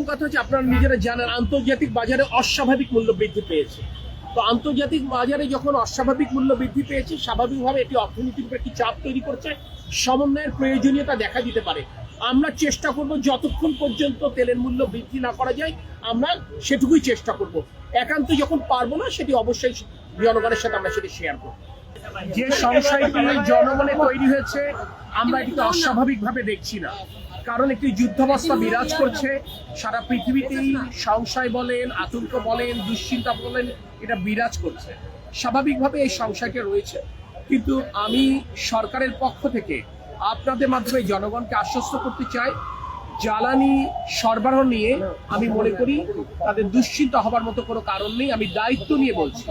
কথা হচ্ছে আপনারা নিজেরা জানেন আন্তর্জাতিক বাজারে অস্বাভাবিক মূল্য বৃদ্ধি পেয়েছে। তো আন্তর্জাতিক বাজারে যখন অস্বাভাবিক মূল্য বৃদ্ধি পেয়েছে, স্বাভাবিকভাবে এটি অর্থনীতির উপর একটি চাপ তৈরি করছে, সমন্বয়ের প্রয়োজনীয়তা দেখা দিতে পারে। আমরা চেষ্টা করব যতক্ষণ পর্যন্ত তেলের মূল্য বৃদ্ধি না করা যায় আমরা সেটুকুই চেষ্টা করব। একান্ত যখন পারবো না সেটি অবশ্যই জনগণের সাথে আমরা সেটি শেয়ার করব। যে সংশয়টি জনমনে তৈরি হয়েছে আমরা এটিকে অস্বাভাবিকভাবে দেখছি না, কারণ একটি যুদ্ধাবস্থা বিরাজ করছে সারা পৃথিবীতেই। সংশয় বলেন, আতঙ্ক বলেন, দুশ্চিন্তা বলেন, এটা বিরাজ করছে। স্বাভাবিকভাবে এই সংশয়টা রয়েছে, কিন্তু আমি সরকারের পক্ষ থেকে আপনাদের মাধ্যমে জনগণকে আশ্বস্ত করতে চাই, জ্বালানি সরবরাহ নিয়ে আমি মনে করি তাদের দুশ্চিন্তা হবার মতো কোনো কারণ নেই। আমি দায়িত্ব নিয়ে বলছি,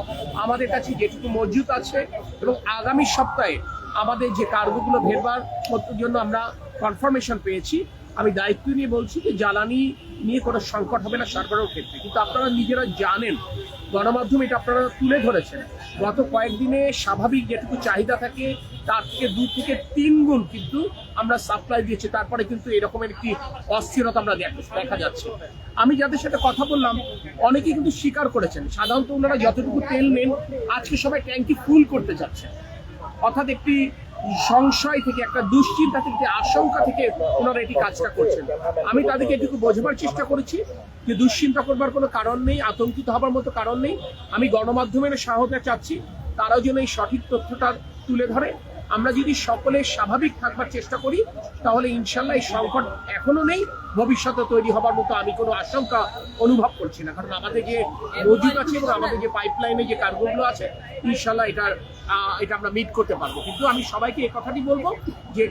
আমাদের কাছে যেটুকু মজুত আছে এবং আগামী সপ্তাহে আমাদের যে কার্গোগুলো ভেরবার জন্য আমরা কনফার্মেশন পেয়েছি, আমি দায়িত্ব নিয়ে বলছি যে জ্বালানি নিয়ে কোনো সংকট হবে না সরবরাহের ক্ষেত্রে। কিন্তু আপনারা নিজেরা জানেন, গণমাধ্যমে এটা আপনারা তুলে ধরেছেন, গত কয়েকদিনে স্বাভাবিক যেটুকু চাহিদা থাকে তার থেকে 2 থেকে 3 গুণ কিন্তু আমরা সাপ্লাই দিয়েছি, তারপরে কিন্তু এরকমের একটি অস্থিরতা আমরা দেখা যাচ্ছে। আমি যাদের সাথে কথা বললাম অনেকেই কিন্তু স্বীকার করেছেন, সাধারণত ওনারা যতটুকু তেল নেন আজকে সবাই ট্যাঙ্কি ফুল করতে যাচ্ছে, অর্থাৎ একটি সংশয় থেকে, একটা দুশ্চিন্তা থেকে, আশঙ্কা থেকে ওনারা এটি কাজটা করছেন। আমি তাদেরকে এটুকু বোঝাবার চেষ্টা করেছি যে দুশ্চিন্তা করবার কোনো কারণ নেই, আতঙ্কিত হবার মতো কারণ নেই। আমি গণমাধ্যমের সহায়তা চাচ্ছি, তারাও যেন এই সঠিক তথ্যটা তুলে ধরে। আমরা যদি সকলে স্বাভাবিক থাকবার চেষ্টা করি তাহলে ইনশাল্লাহ এই সংকট এখনো নেই, ভবিষ্যতে তৈরি হবার মতো আমি কোনো আশঙ্কা অনুভব করছি না। কারণ আমাদের যে মজুদ আছে এবং আমাদের যে পাইপলাইনে যে কার্গোগুলো আছে, ইনশাল্লাহ এটা আমরা মিট করতে পারবো। কিন্তু আমি সবাইকে এই কথাটি বলবো যে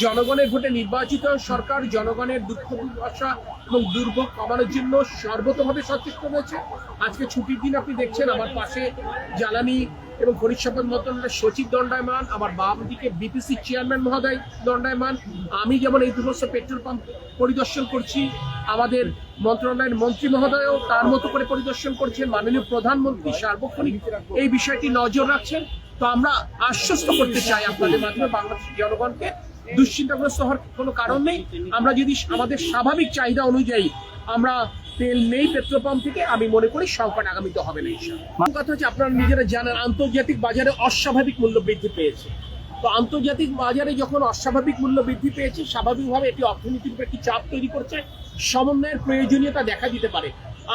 জনগণের ভোটে নির্বাচিত সরকার জনগণের দুঃখ দুর্দশা এবং দুর্ভোগ কমানোর জন্য সর্বতভাবে সচেষ্ট রয়েছে। আজকে ছুটির দিন আপনি দেখছেন আমার পাশে জ্বালানি এবং খনিজ সম্পদ মন্ত্রণালয়ের সচিব দণ্ডায়মান, আমার বাম দিকে বিপিসি চেয়ারম্যান মহোদয় দণ্ডায়মান। আমি যেমন এই দুবছর পেট্রোল পাম্প পরিদর্শন করছি, আমাদের মন্ত্রণালয়ের মন্ত্রী মহোদয়ও তার মতো করে পরিদর্শন করছেন, মাননীয় প্রধানমন্ত্রী সার্বক্ষণিক এই বিষয়টি নজর রাখছেন। তো আমরা আশ্বস্ত করতে চাই আপনাদের মাধ্যমে বাংলাদেশের জনগণকে, দুশ্চিন্তাগ্রস্ত হওয়ার কোনো কারণ নেই। আমরা যদি আমাদের স্বাভাবিক চাহিদা অনুযায়ী আমরা তেল নেই পেট্রোল পাম্প থেকে, আমি মনে করি সংকট আগামীতে হবে না। কথা হচ্ছে আপনারা নিজেরা জানেন আন্তর্জাতিক বাজারে অস্বাভাবিক মূল্য বৃদ্ধি পেয়েছে। তো আন্তর্জাতিক বাজারে যখন অস্বাভাবিক মূল্য বৃদ্ধি পেয়েছে, স্বাভাবিকভাবে এটি অর্থনীতির উপর একটি চাপ তৈরি করছে, সমন্বয়ের প্রয়োজনীয়তা দেখা দিতে পারে।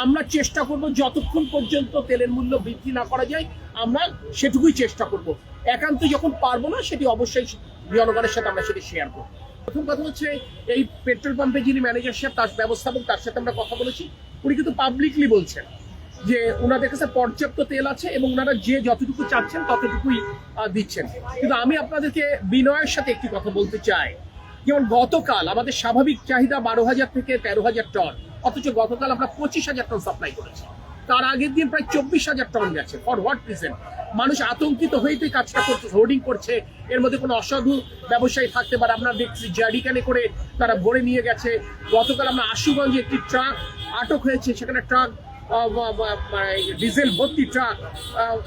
আমরা চেষ্টা করব যতক্ষণ পর্যন্ত তেলের মূল্য বৃদ্ধি না করা যায় আমরা সেটুকুই চেষ্টা করব। একান্ত যখন পারবো না সেটি অবশ্যই জনগণের সাথে আমরা সেটি শেয়ার করব। প্রথম কথা হচ্ছে এই পেট্রোল পাম্পে যিনি ম্যানেজার সাহেব, তার ব্যবস্থাপক, তার সাথে আমরা কথা বলেছি, উনি কিন্তু পাবলিকলি বলছেন যে ওনাদের কাছে পর্যাপ্ত তেল আছে এবং ওনারা যে যতটুকু চাচ্ছেন ততটুকুই দিচ্ছেন। কিন্তু আমি আপনাদেরকে বিনয়ের সাথে একটি কথা বলতে চাই, যেমন গতকাল আমাদের স্বাভাবিক চাহিদা 12,000 থেকে 13,000 টন, অথচ গতকাল আমরা 25,000 টন সাপ্লাই করেছি। তার আগের দিন প্রায় 24,000 টন গেছে। For what reason? মানুষ আতঙ্কিত হয়েই তো কাজটা করছে, হোর্ডিং করছে, এর মধ্যে কোনো অসাধু ব্যবসায়ী থাকতে পারে। আমরা দেখছি জারিকানে করে তারা ভরে নিয়ে গেছে। গতকাল আমরা আশুগঞ্জে একটি ট্রাক আটক হয়েছে, সেখানে ট্রাক ডিজেল ভর্তি ট্রাক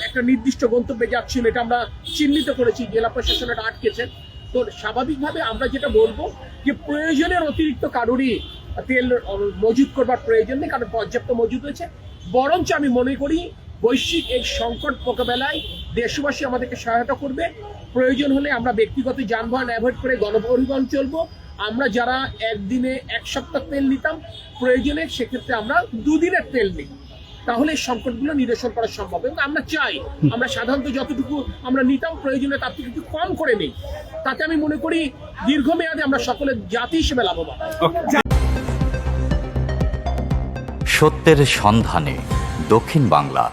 একটা নির্দিষ্ট গন্তব্যে যাচ্ছিল, এটা আমরা চিহ্নিত করেছি, জেলা প্রশাসন এটা আটকেছে। তো স্বাভাবিকভাবে আমরা যেটা বলবো যে প্রয়োজনের অতিরিক্ত কারোরই তেল মজুত করবার প্রয়োজন নেই, কারণ পর্যাপ্ত মজুদ হয়েছে। বরঞ্চ আমি মনে করি বৈশ্বিক এই সংকট মোকাবেলায় দেশবাসী আমাদেরকে সহায়তা করবে। প্রয়োজন হলে আমরা ব্যক্তিগত যানবাহন অ্যাভয়েড করে গণপরিবহন চলবো। আমরা যারা একদিনে 1 সপ্তাহ তেল নিতাম, প্রয়োজনে সেক্ষেত্রে আমরা 2 দিনের তেল নিই, তাহলে এই সংকটগুলো নিরসন করা সম্ভব। এবং আমরা চাই আমরা সাধারণত যতটুকু আমরা নিতাম প্রয়োজনে তার থেকে একটু কম করে নিই, তাতে আমি মনে করি দীর্ঘমেয়াদে আমরা সকলের জাতি হিসেবে লাভবান। সত্যের সন্ধানে দক্ষিণ বাংলা।